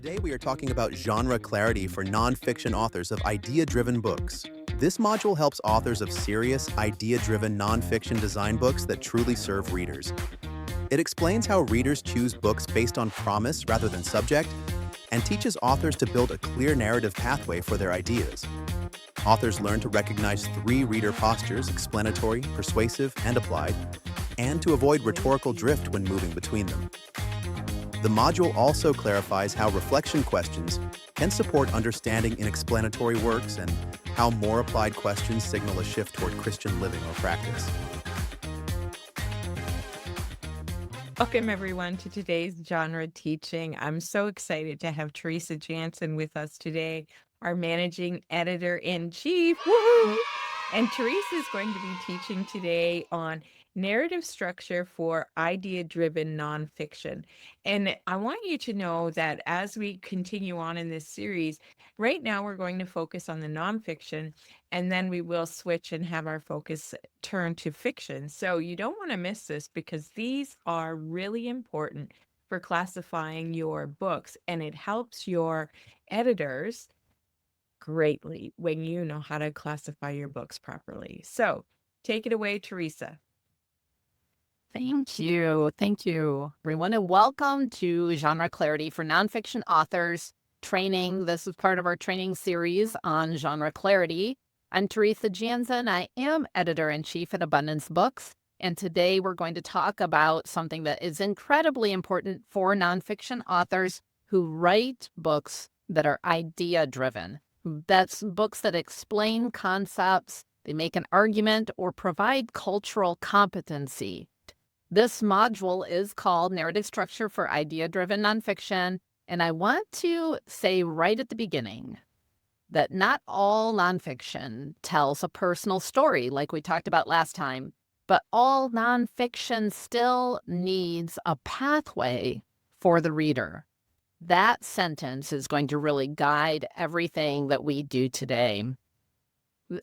Today we are talking about genre clarity for nonfiction authors of idea-driven books. This module helps authors of serious, idea-driven nonfiction design books that truly serve readers. It explains how readers choose books based on promise rather than subject, and teaches authors to build a clear narrative pathway for their ideas. Authors learn to recognize three reader postures: explanatory, persuasive, and applied, and to avoid rhetorical drift when moving between them. The module also clarifies how reflection questions can support understanding in explanatory works and how more applied questions signal a shift toward Christian living or practice. Welcome, everyone, to today's genre teaching. I'm so excited to have Teresa Janzen with us today, our managing editor-in-chief. Woohoo! And Teresa is going to be teaching today on narrative structure for idea-driven nonfiction. And I want you to know that as we continue on in this series, right now we're going to focus on the nonfiction, and then we will switch and have our focus turn to fiction. So you don't want to miss this because these are really important for classifying your books, and it helps your editors greatly when you know how to classify your books properly. So take it away, Teresa. Thank you. Thank you, everyone, and welcome to Genre Clarity for Nonfiction Authors training. This is part of our training series on genre clarity. I'm Teresa Janzen. I am editor-in-chief at Abundance Books, and today we're going to talk about something that is incredibly important for nonfiction authors who write books that are idea-driven. That's books that explain concepts, they make an argument, or provide cultural competency. This module is called Narrative Structure for Idea-Driven Nonfiction, and I want to say right at the beginning that not all nonfiction tells a personal story like we talked about last time, but all nonfiction still needs a pathway for the reader. That sentence is going to really guide everything that we do today.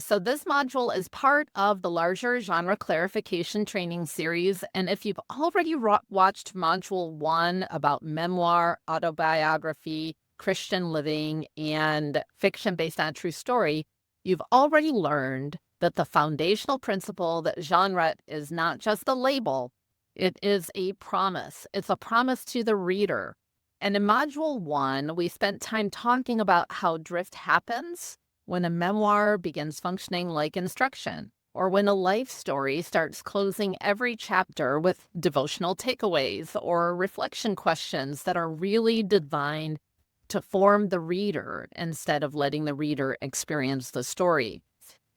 So this module is part of the larger genre clarification training series. And if you've already watched module 1 about memoir, autobiography, Christian living, and fiction based on a true story, you've already learned that the foundational principle that genre is not just a label, it is a promise. It's a promise to the reader. And in module 1, we spent time talking about how drift happens when a memoir begins functioning like instruction, or when a life story starts closing every chapter with devotional takeaways or reflection questions that are really designed to form the reader instead of letting the reader experience the story.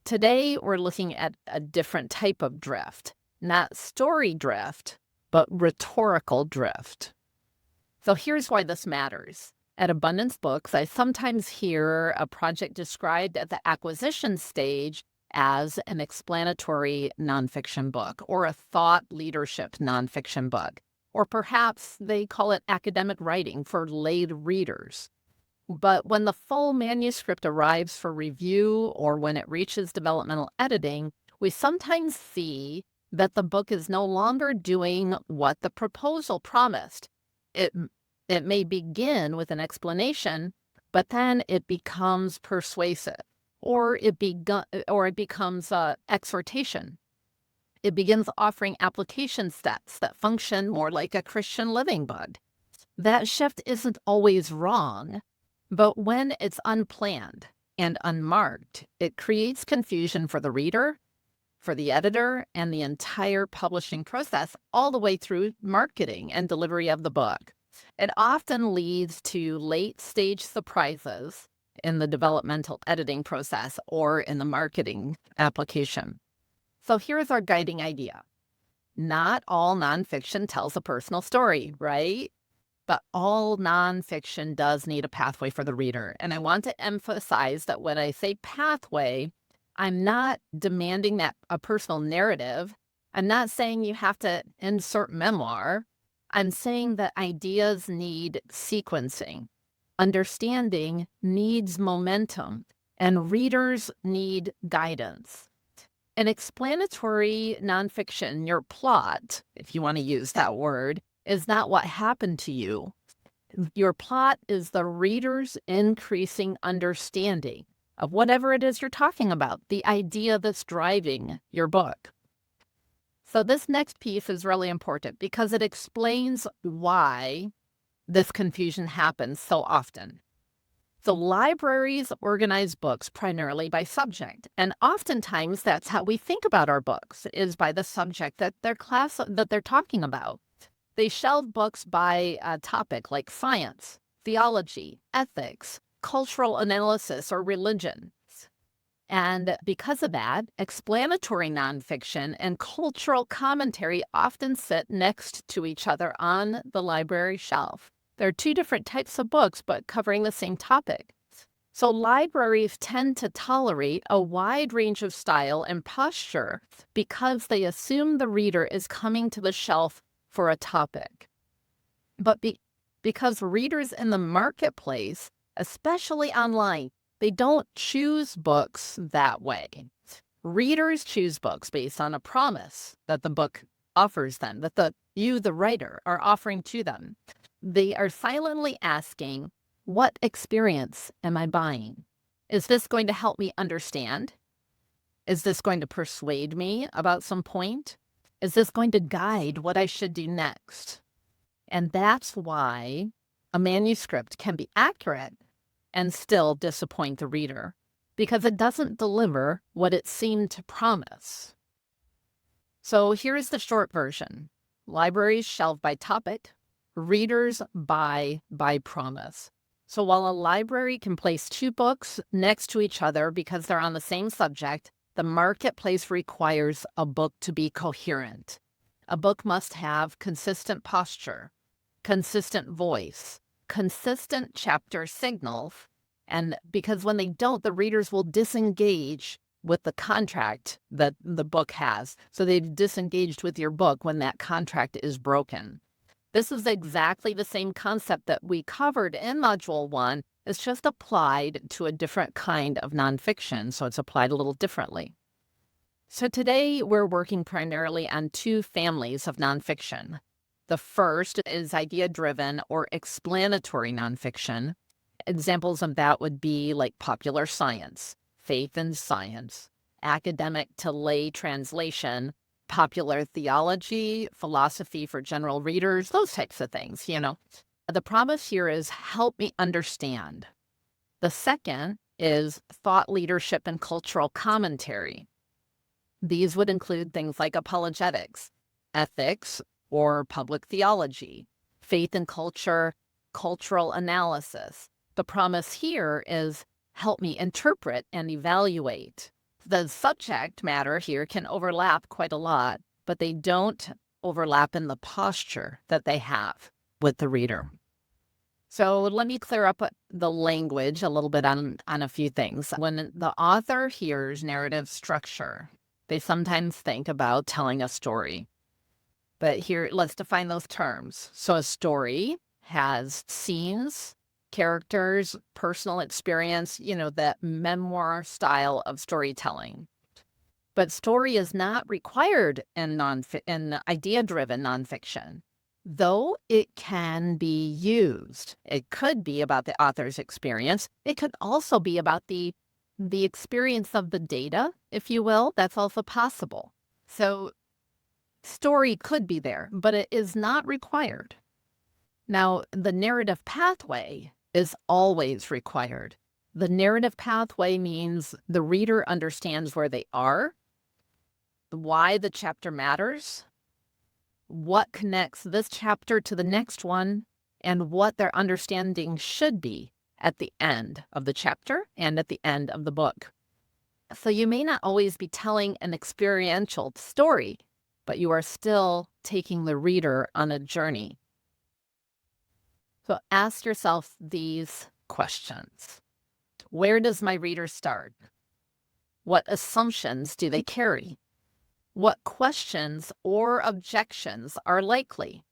Today, we're looking at a different type of drift, not story drift, but rhetorical drift. So here's why this matters. At Abundance Books, I sometimes hear a project described at the acquisition stage as an explanatory nonfiction book or a thought leadership nonfiction book, or perhaps they call it academic writing for lay readers. But when the full manuscript arrives for review or when it reaches developmental editing, we sometimes see that the book is no longer doing what the proposal promised. It may begin with an explanation, but then it becomes persuasive, or it becomes exhortation. It begins offering application steps that function more like a Christian living book. That shift isn't always wrong, but when it's unplanned and unmarked, it creates confusion for the reader, for the editor, and the entire publishing process, all the way through marketing and delivery of the book. It often leads to late-stage surprises in the developmental editing process or in the marketing application. So here's our guiding idea. Not all nonfiction tells a personal story, right? But all nonfiction does need a pathway for the reader. And I want to emphasize that when I say pathway, I'm not demanding that a personal narrative. I'm not saying you have to insert memoir. I'm saying that ideas need sequencing, understanding needs momentum, and readers need guidance. An explanatory nonfiction, your plot, if you want to use that word, is not what happened to you. Your plot is the reader's increasing understanding of whatever it is you're talking about, the idea that's driving your book. So this next piece is really important because it explains why this confusion happens so often. So libraries organize books primarily by subject, and oftentimes that's how we think about our books, is by the subject that they're talking about. They shelve books by topic like science, theology, ethics, cultural analysis, or religion. And because of that, explanatory nonfiction and cultural commentary often sit next to each other on the library shelf. There are two different types of books, but covering the same topic. So libraries tend to tolerate a wide range of style and posture because they assume the reader is coming to the shelf for a topic. But because readers in the marketplace, especially online, they don't choose books that way. Readers choose books based on a promise that the book offers them, that you, the writer, are offering to them. They are silently asking, what experience am I buying? Is this going to help me understand? Is this going to persuade me about some point? Is this going to guide what I should do next? And that's why a manuscript can be accurate and still disappoint the reader, because it doesn't deliver what it seemed to promise. So here's the short version. Libraries shelve by topic, readers buy by promise. So while a library can place two books next to each other because they're on the same subject, the marketplace requires a book to be coherent. A book must have consistent posture, consistent voice, consistent chapter signals, and because when they don't, the readers will disengage with the contract that the book has. So they've disengaged with your book when that contract is broken. This is exactly the same concept that we covered in Module 1. It's just applied to a different kind of nonfiction, so it's applied a little differently. So today we're working primarily on two families of nonfiction. The first is idea-driven or explanatory nonfiction. Examples of that would be like popular science, faith and science, academic to lay translation, popular theology, philosophy for general readers, those types of things, The promise here is help me understand. The second is thought leadership and cultural commentary. These would include things like apologetics, ethics, or public theology, faith and culture, cultural analysis. The promise here is help me interpret and evaluate. The subject matter here can overlap quite a lot, but they don't overlap in the posture that they have with the reader. So let me clear up the language a little bit on a few things. When the author hears narrative structure, they sometimes think about telling a story. But here, let's define those terms. So a story has scenes, characters, personal experience, that memoir style of storytelling. But story is not required in idea-driven nonfiction, though it can be used. It could be about the author's experience. It could also be about the experience of the data, if you will. That's also possible. So story could be there, but it is not required. Now, the narrative pathway is always required. The narrative pathway means the reader understands where they are, why the chapter matters, what connects this chapter to the next one, and what their understanding should be at the end of the chapter and at the end of the book. So you may not always be telling an experiential story, but you are still taking the reader on a journey. So ask yourself these questions. Where does my reader start? What assumptions do they carry? What questions or objections are likely?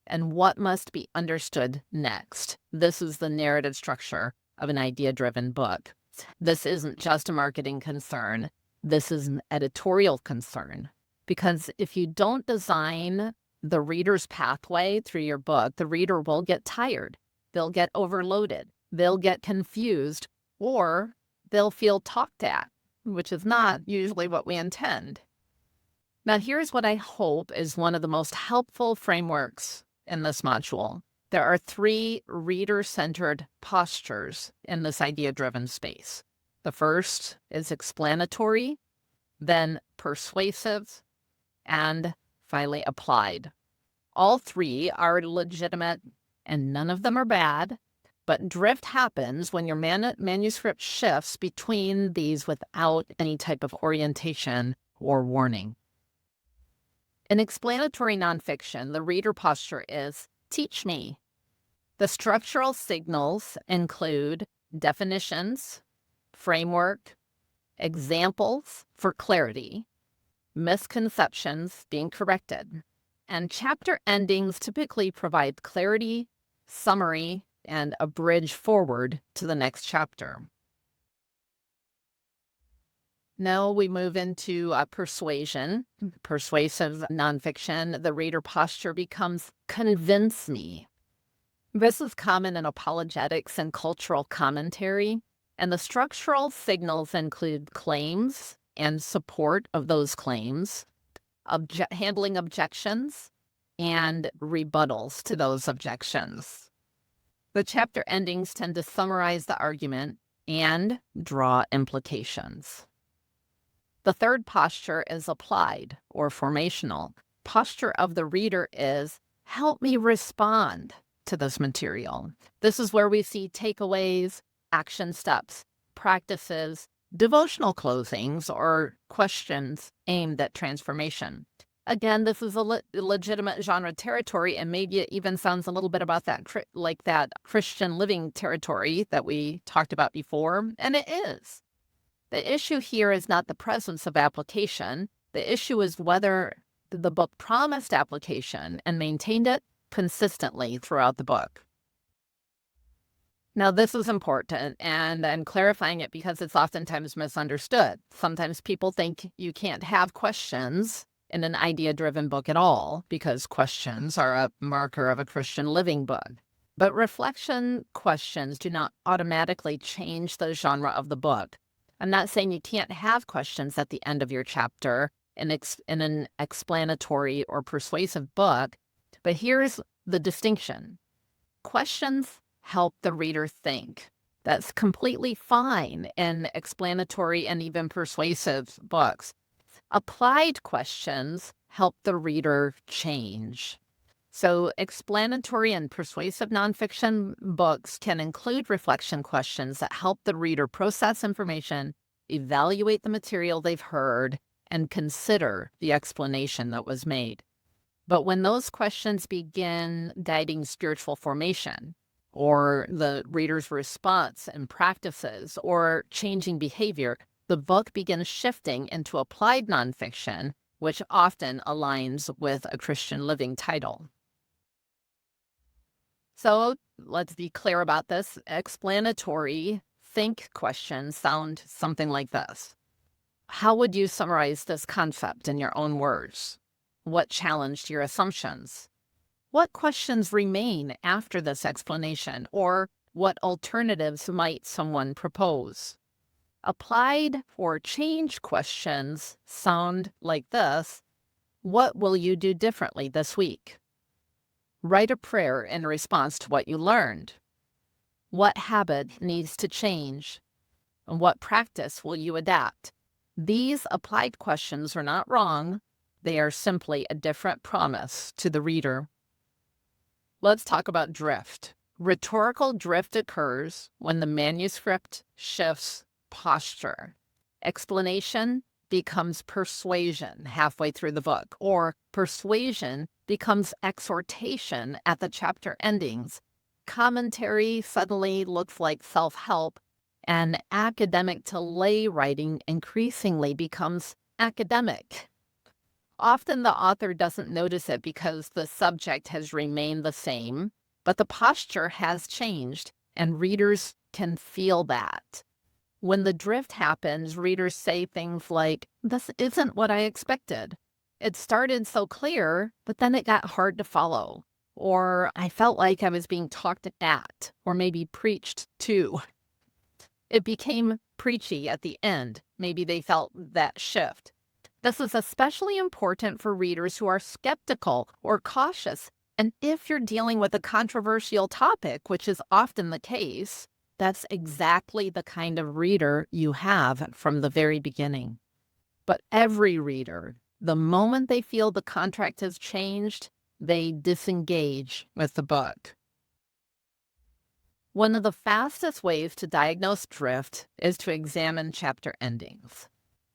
And what must be understood next? This is the narrative structure of an idea-driven book. This isn't just a marketing concern. This is an editorial concern. Because if you don't design the reader's pathway through your book, the reader will get tired. They'll get overloaded. They'll get confused, or they'll feel talked at, which is not usually what we intend. Now, here's what I hope is one of the most helpful frameworks in this module. There are 3 reader-centered postures in this idea-driven space. The first is explanatory, then persuasive, and finally applied. All 3 are legitimate, and none of them are bad, but drift happens when your manuscript shifts between these without any type of orientation or warning. In explanatory nonfiction, the reader posture is, teach me. The structural signals include definitions, framework, examples for clarity, misconceptions being corrected, and chapter endings typically provide clarity, summary, and a bridge forward to the next chapter. Now we move into persuasion, persuasive nonfiction. The reader posture becomes convince me. This is common in apologetics and cultural commentary, and the structural signals include claims and support of those claims, handling objections, and rebuttals to those objections. The chapter endings tend to summarize the argument and draw implications. The third posture is applied or formational. Posture of the reader is, help me respond to this material. This is where we see takeaways, action steps, practices, devotional closings, or questions aimed at transformation. Again, this is a legitimate genre territory, and maybe it even sounds a little bit about that, like that Christian living territory that we talked about before, and it is. The issue here is not the presence of application. The issue is whether the book promised application and maintained it consistently throughout the book. Now, this is important, and I'm clarifying it because it's oftentimes misunderstood. Sometimes people think you can't have questions in an idea-driven book at all because questions are a marker of a Christian living book. But reflection questions do not automatically change the genre of the book. I'm not saying you can't have questions at the end of your chapter in an explanatory or persuasive book, but here's the distinction. Questions help the reader think. That's completely fine in explanatory and even persuasive books. Applied questions help the reader change. So explanatory and persuasive nonfiction books can include reflection questions that help the reader process information, evaluate the material they've heard, and consider the explanation that was made. But when those questions begin guiding spiritual formation, or the reader's response and practices, or changing behavior, the book begins shifting into applied nonfiction, which often aligns with a Christian living title. So let's be clear about this. Explanatory think questions sound something like this. How would you summarize this concept in your own words? What challenged your assumptions? What questions remain after this explanation, or what alternatives might someone propose? Applied or change questions sound like this. What will you do differently this week? Write a prayer in response to what you learned. What habit needs to change? And what practice will you adapt? These applied questions are not wrong. They are simply a different promise to the reader. Let's talk about drift. Rhetorical drift occurs when the manuscript shifts posture. Explanation becomes persuasion halfway through the book, or persuasion becomes exhortation at the chapter endings. Commentary suddenly looks like self-help, and academic to lay writing increasingly becomes academic. Often the author doesn't notice it because the subject has remained the same, but the posture has changed, and readers can feel that. When the drift happens, readers say things like, "This isn't what I expected," It started so clear, but then it got hard to follow. Or I felt like I was being talked at, or maybe preached to. It became preachy at the end. Maybe they felt that shift. This is especially important for readers who are skeptical or cautious. And if you're dealing with a controversial topic, which is often the case, that's exactly the kind of reader you have from the very beginning. But every reader, the moment they feel the contract has changed, they disengage with the book. One of the fastest ways to diagnose drift is to examine chapter endings.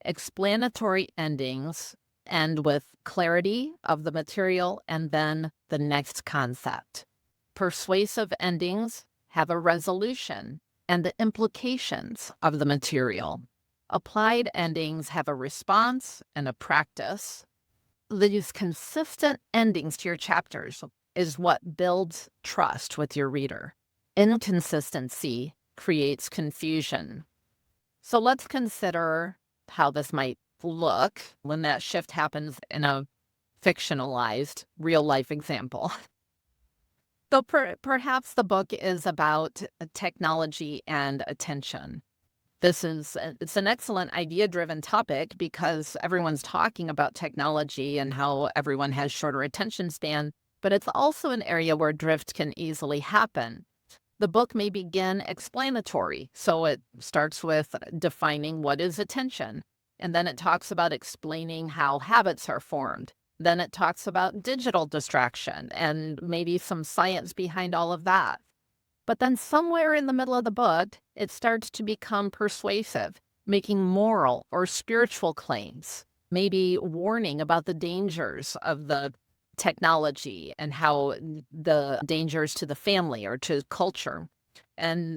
Explanatory endings end with clarity of the material and then the next concept. Persuasive endings have a resolution and the implications of the material. Applied endings have a response and a practice. These consistent endings to your chapters is what builds trust with your reader. Inconsistency creates confusion. So let's consider how this might look when that shift happens in a fictionalized real-life example. So perhaps the book is about technology and attention. It's an excellent idea-driven topic because everyone's talking about technology and how everyone has shorter attention span, but it's also an area where drift can easily happen. The book may begin explanatory, so it starts with defining what is attention, and then it talks about explaining how habits are formed. Then it talks about digital distraction and maybe some science behind all of that. But then somewhere in the middle of the book, it starts to become persuasive, making moral or spiritual claims, maybe warning about the dangers of the technology and how the dangers to the family or to culture.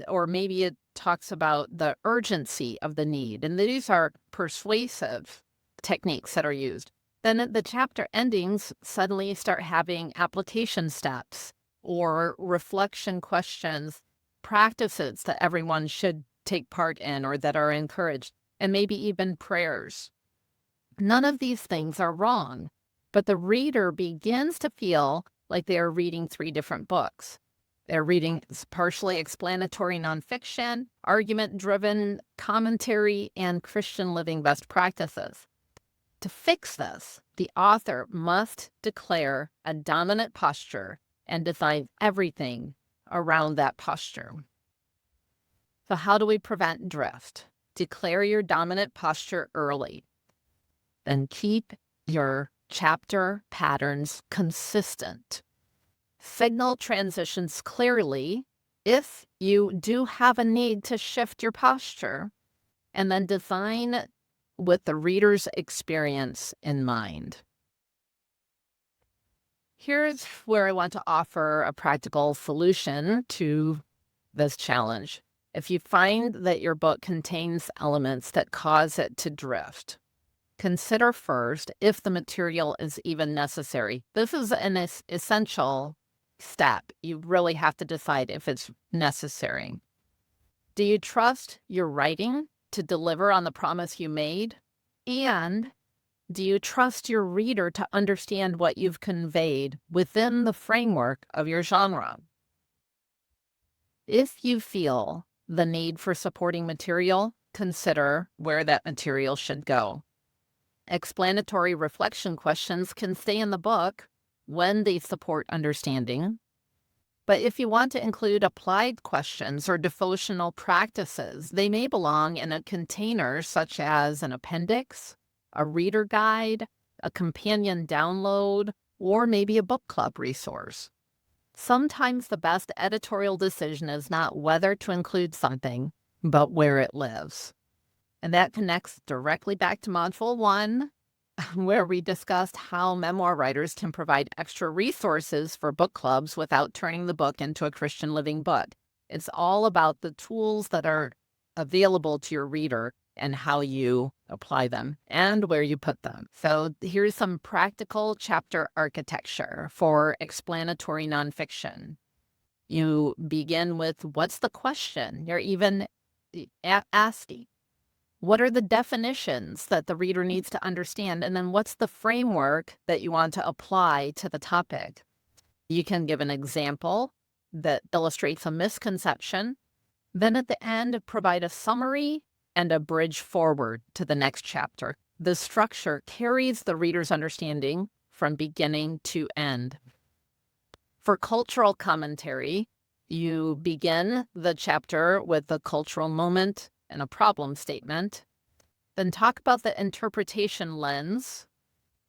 Or maybe it talks about the urgency of the need. And these are persuasive techniques that are used. Then the chapter endings suddenly start having application steps or reflection questions, practices that everyone should take part in or that are encouraged, and maybe even prayers. None of these things are wrong, but the reader begins to feel like they are reading 3 different books. They're reading partially explanatory nonfiction, argument-driven commentary, and Christian living best practices. To fix this, the author must declare a dominant posture and design everything around that posture. So how do we prevent drift? Declare your dominant posture early. Then keep your chapter patterns consistent. Signal transitions clearly if you do have a need to shift your posture, and then design with the reader's experience in mind. Here's where I want to offer a practical solution to this challenge. If you find that your book contains elements that cause it to drift, consider first if the material is even necessary. This is an essential step. You really have to decide if it's necessary. Do you trust your writing to deliver on the promise you made? And do you trust your reader to understand what you've conveyed within the framework of your genre? If you feel the need for supporting material, consider where that material should go. Explanatory reflection questions can stay in the book when they support understanding. But if you want to include applied questions or devotional practices, they may belong in a container such as an appendix, a reader guide, a companion download, or maybe a book club resource. Sometimes the best editorial decision is not whether to include something, but where it lives. And that connects directly back to Module 1, where we discussed how memoir writers can provide extra resources for book clubs without turning the book into a Christian living book. It's all about the tools that are available to your reader and how you apply them and where you put them. So here's some practical chapter architecture for explanatory nonfiction. You begin with, what's the question you're even asking? What are the definitions that the reader needs to understand? And then what's the framework that you want to apply to the topic? You can give an example that illustrates a misconception. Then at the end, provide a summary and a bridge forward to the next chapter. The structure carries the reader's understanding from beginning to end. For cultural commentary, you begin the chapter with a cultural moment and a problem statement. Then talk about the interpretation lens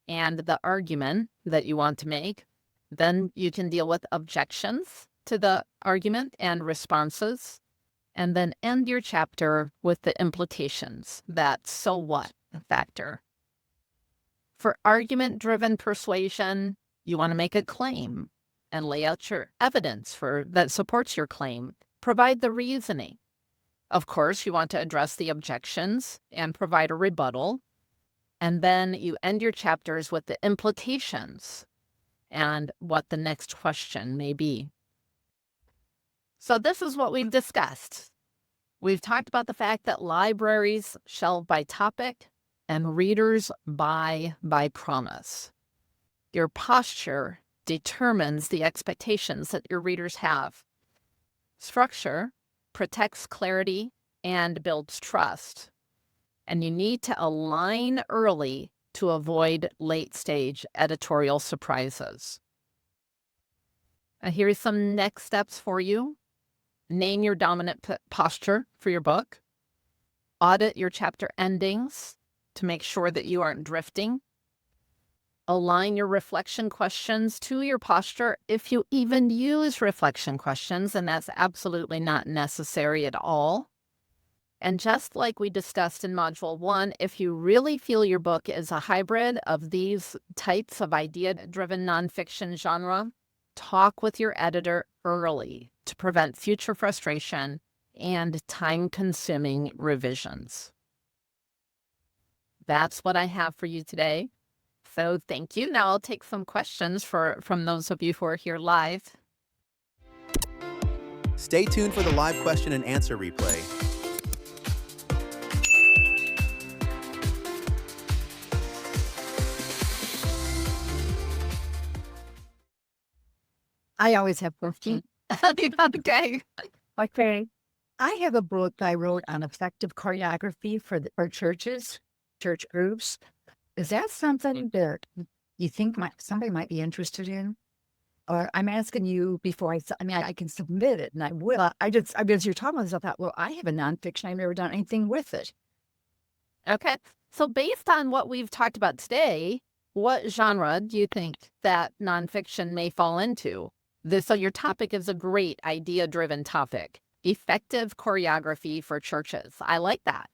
and the argument that you want to make. Then you can deal with objections to the argument and responses. And then end your chapter with the implications, that so what factor. For argument-driven persuasion, you want to make a claim and lay out your evidence that supports your claim. Provide the reasoning. Of course, you want to address the objections and provide a rebuttal. And then you end your chapters with the implications and what the next question may be. So this is what we've discussed. We've talked about the fact that libraries shelve by topic and readers buy by promise. Your posture determines the expectations that your readers have. Structure protects clarity and builds trust. And you need to align early to avoid late-stage editorial surprises. Here's some next steps for you. Name your dominant posture for your book. Audit your chapter endings to make sure that you aren't drifting. Align your reflection questions to your posture if you even use reflection questions, and that's absolutely not necessary at all. And just like we discussed in Module 1, if you really feel your book is a hybrid of these types of idea-driven nonfiction genre, talk with your editor early to prevent future frustration and time-consuming revisions. That's what I have for you today. So thank you. Now I'll take some questions from those of you who are here live. Stay tuned for the live question and answer replay. I always have questions. Okay. Okay. I have a book I wrote on effective choreography for churches, church groups. Is that something that you think somebody might be interested in? Or I'm asking you before I can submit it, and I will. As you're talking about this, I thought, well, I have a nonfiction. I've never done anything with it. Okay. So based on what we've talked about today, what genre do you think that nonfiction may fall into? So your topic is a great idea-driven topic. Effective choreography for churches. I like that.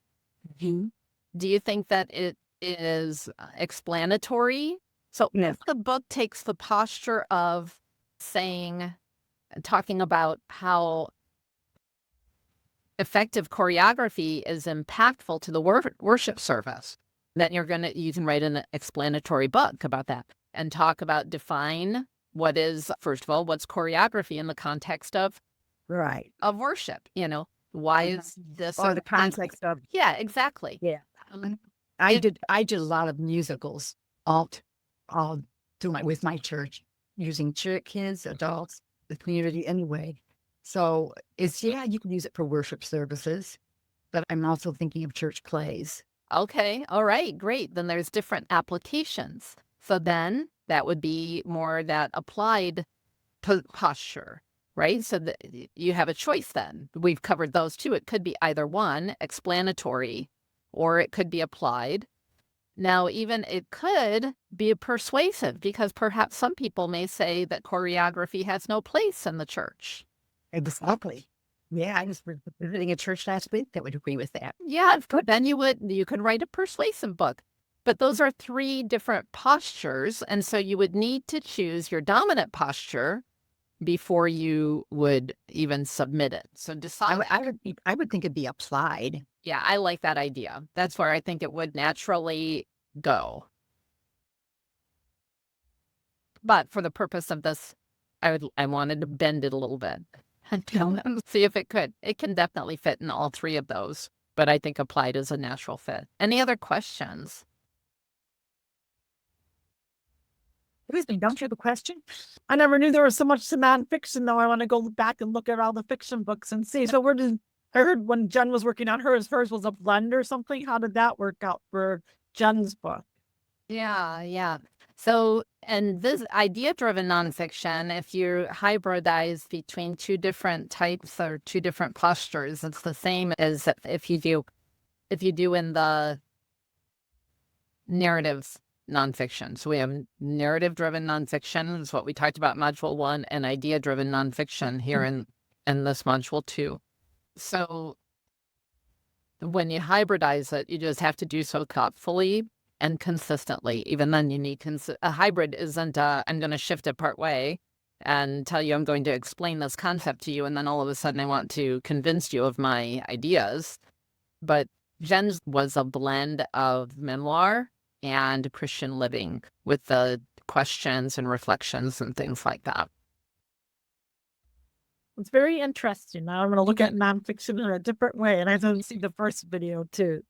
Mm-hmm. Do you think that it is explanatory? So if the book takes the posture of talking about how effective choreography is impactful to the worship service, then you can write an explanatory book about that and define what is, first of all, what's choreography in the context of worship, why is this or the context of yeah, exactly. Yeah. I did a lot of musicals all with my church, using kids, adults, the community anyway. So you can use it for worship services, but I'm also thinking of church plays. Okay. All right. Great. Then there's different applications. So then that would be more that applied posture, right? So that you have a choice then. We've covered those two. It could be either one, explanatory, or it could be applied. Now, even it could be persuasive, because perhaps some people may say that choreography has no place in the church. Exactly. Yeah, I was visiting a church last week that would agree with that. Yeah, then you could write a persuasive book. But those are 3 different postures, and so you would need to choose your dominant posture before you would even submit it. So decide. I would think it'd be applied. Yeah, I like that idea. That's where I think it would naturally go. But for the purpose of this, I wanted to bend it a little bit and see if it could. It can definitely fit in all 3 of those. but I think applied is a natural fit. Any other questions? Don't you have a question? I never knew there was so much to nonfiction, though. I want to go back and look at all the fiction books and see. So I heard when Jen was working on hers was a blend or something. How did that work out for Jen's book? Yeah. So, and this idea-driven nonfiction, if you hybridize between two different types or two different postures, it's the same as if you do in the narrative nonfiction. So we have narrative-driven nonfiction, is what we talked about in Module 1, and idea-driven nonfiction here in this Module 2. So when you hybridize it, you just have to do so thoughtfully and consistently. Even then, you need a hybrid isn't I'm going to shift it part way and tell you I'm going to explain this concept to you, and then all of a sudden I want to convince you of my ideas. But Jen's was a blend of memoir and Christian living with the questions and reflections and things like that. It's very interesting. Now I'm going to look at nonfiction in a different way, and I didn't see the first video too.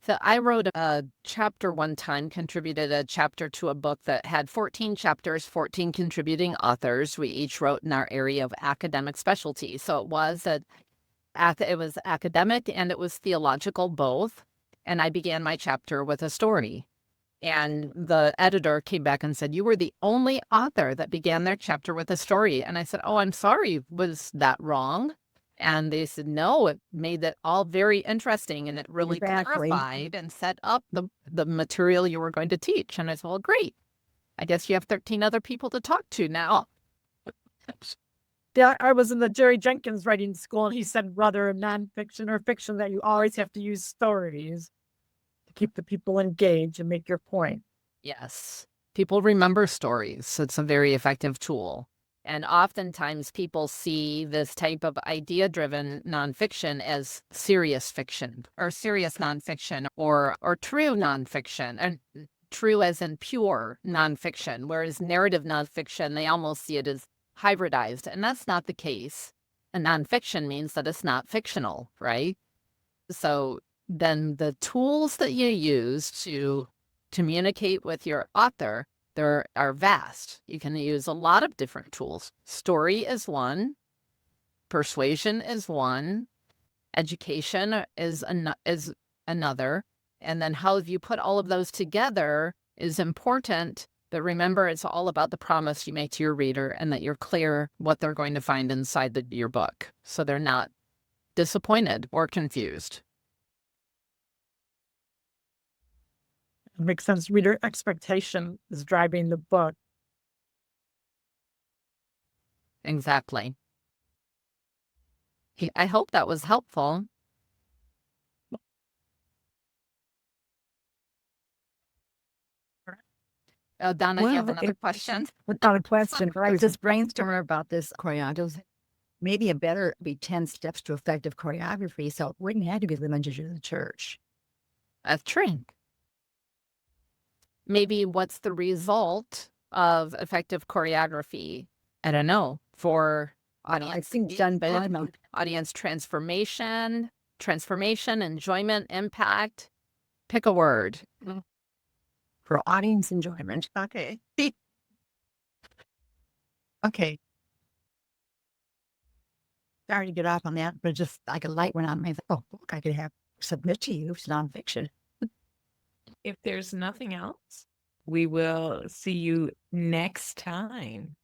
So I wrote a chapter one time, contributed a chapter to a book that had 14 chapters, 14 contributing authors. We each wrote in our area of academic specialty. So it was academic and it was theological both. And I began my chapter with a story. And the editor came back and said, "You were the only author that began their chapter with a story." And I said, "Oh, I'm sorry. Was that wrong?" And they said, "No, it made it all very interesting. And it really clarified and set up the material you were going to teach." And I said, "Well, great. I guess you have 13 other people to talk to now." Yeah, I was in the Jerry Jenkins writing school, and he said rather nonfiction or fiction that you always have to use stories to keep the people engaged and make your point. Yes. People remember stories. It's a very effective tool. And oftentimes people see this type of idea-driven nonfiction as serious fiction or serious nonfiction or true nonfiction, and true as in pure nonfiction, whereas narrative nonfiction, they almost see it as hybridized. And that's not the case. And nonfiction means that it's not fictional, right? So then the tools that you use to communicate with your author, there are vast. You can use a lot of different tools. Story is one. Persuasion is one. Education is another. And then how you put all of those together is important. But remember, it's all about the promise you make to your reader and that you're clear what they're going to find inside your book, so they're not disappointed or confused. It makes sense. Reader expectation is driving the book. Exactly. I hope that was helpful. Donna, you have another question? Without a question, I was just brainstorming about this choreography. Maybe it better be 10 steps to effective choreography, so it wouldn't have to be limited to the church. That's true. Maybe what's the result of effective choreography? I don't know. For audience engagement, audience transformation, enjoyment, impact. Pick a word. For audience enjoyment. Okay. Okay. Sorry to get off on that, but just like a light went on me. Oh, look, I could submit to you. It's nonfiction. If there's nothing else, we will see you next time.